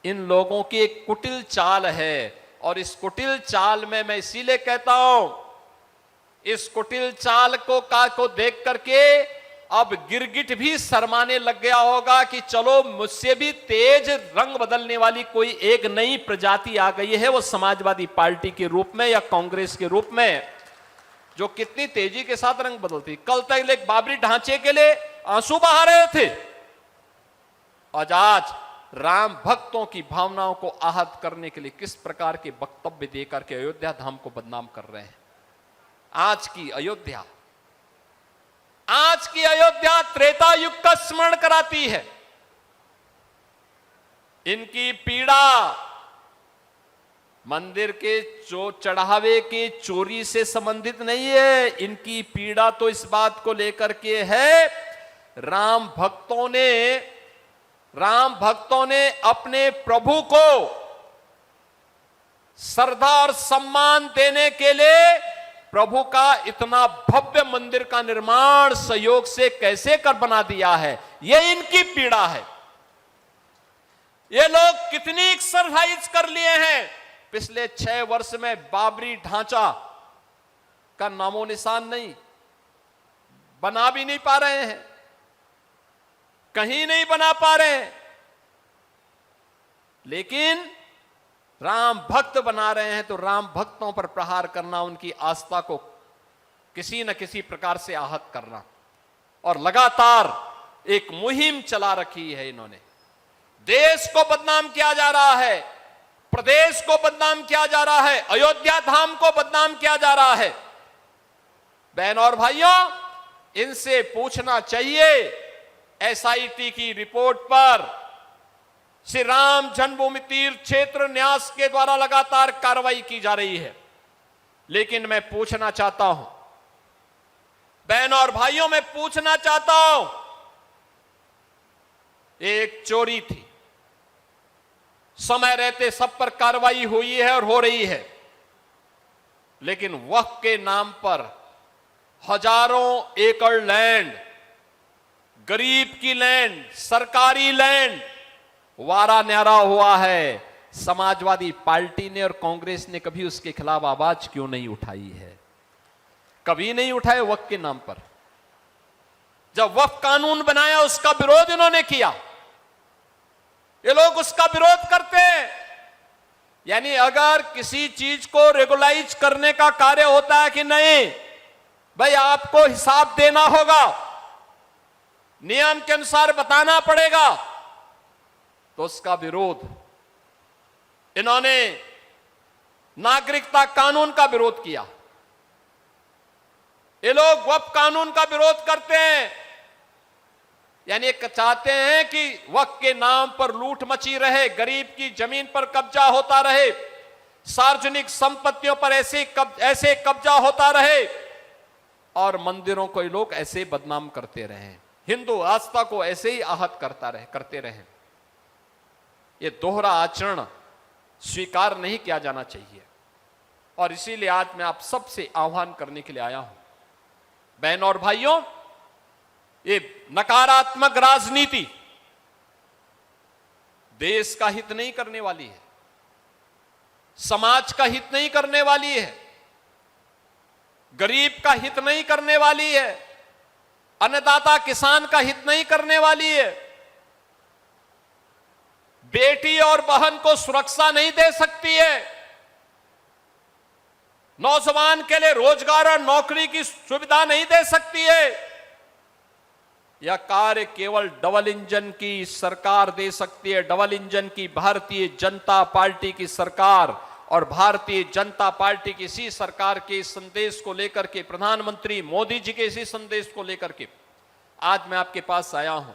इन लोगों की एक कुटिल चाल है। और इस कुटिल चाल में मैं इसीलिए कहता हूं, इस कुटिल चाल को देख करके अब गिरगिट भी शर्माने लग गया होगा कि चलो मुझसे भी तेज रंग बदलने वाली कोई एक नई प्रजाति आ गई है, वो समाजवादी पार्टी के रूप में या कांग्रेस के रूप में, जो कितनी तेजी के साथ रंग बदलती। कल तक एक बाबरी ढांचे के लिए आंसू बहा रहे थे, आज राम भक्तों की भावनाओं को आहत करने के लिए किस प्रकार के वक्तव्य देकर के अयोध्या धाम को बदनाम कर रहे हैं। आज की अयोध्या त्रेता युग का स्मरण कराती है। इनकी पीड़ा मंदिर के चढ़ावे के चोरी से संबंधित नहीं है। इनकी पीड़ा तो इस बात को लेकर के है, राम भक्तों ने अपने प्रभु को श्रद्धा और सम्मान देने के लिए प्रभु का इतना भव्य मंदिर का निर्माण सहयोग से कैसे कर बना दिया है, यह इनकी पीड़ा है। ये लोग कितनी एक्सरसाइज कर लिए हैं, पिछले 6 वर्ष में बाबरी ढांचा का नामो निशान नहीं, बना भी नहीं पा रहे हैं, कहीं नहीं बना पा रहे हैं। लेकिन राम भक्त बना रहे हैं तो राम भक्तों पर प्रहार करना, उनकी आस्था को किसी न किसी प्रकार से आहत करना, और लगातार एक मुहिम चला रखी है इन्होंने। देश को बदनाम किया जा रहा है, प्रदेश को बदनाम किया जा रहा है, अयोध्या धाम को बदनाम किया जा रहा है। बहन और भाइयों, इनसे पूछना चाहिए, एसआईटी की रिपोर्ट पर श्री राम जन्मभूमि तीर्थ क्षेत्र न्यास के द्वारा लगातार कार्रवाई की जा रही है, लेकिन मैं पूछना चाहता हूं, बहन और भाइयों, मैं पूछना चाहता हूं, एक चोरी थी, समय रहते सब पर कार्रवाई हुई है और हो रही है, लेकिन वक्फ के नाम पर हजारों एकड़ लैंड, गरीब की लैंड, सरकारी लैंड वारा न्यारा हुआ है। समाजवादी पार्टी ने और कांग्रेस ने कभी उसके खिलाफ आवाज क्यों नहीं उठाई है? कभी नहीं उठाए वक्फ के नाम पर। जब वक्फ कानून बनाया उसका विरोध इन्होंने किया, ये लोग उसका विरोध करते हैं। यानी अगर किसी चीज को रेगुलाइज करने का कार्य होता है कि नहीं भाई, आपको हिसाब देना होगा, नियम के अनुसार बताना पड़ेगा, तो उसका विरोध इन्होंने नागरिकता कानून का विरोध किया। ये लोग वक्फ कानून का विरोध करते हैं, यानी चाहते हैं कि वक्फ के नाम पर लूट मची रहे, गरीब की जमीन पर कब्जा होता रहे, सार्वजनिक संपत्तियों पर ऐसे कब्जा होता रहे, और मंदिरों को ये लोग ऐसे बदनाम करते रहे, हिंदू आस्था को ऐसे ही आहत करते रहे। ये दोहरा आचरण स्वीकार नहीं किया जाना चाहिए, और इसीलिए आज मैं आप सबसे आह्वान करने के लिए आया हूं, बहन और भाइयों, ये नकारात्मक राजनीति देश का हित नहीं करने वाली है, समाज का हित नहीं करने वाली है, गरीब का हित नहीं करने वाली है, अन्नदाता किसान का हित नहीं करने वाली है, बेटी और बहन को सुरक्षा नहीं दे सकती है, नौजवान के लिए रोजगार और नौकरी की सुविधा नहीं दे सकती है। यह कार्य केवल डबल इंजन की सरकार दे सकती है। डबल इंजन की भारतीय जनता पार्टी की सरकार, और भारतीय जनता पार्टी की इसी सरकार के संदेश को लेकर के, प्रधानमंत्री मोदी जी के इसी संदेश को लेकर के आज मैं आपके पास आया हूं।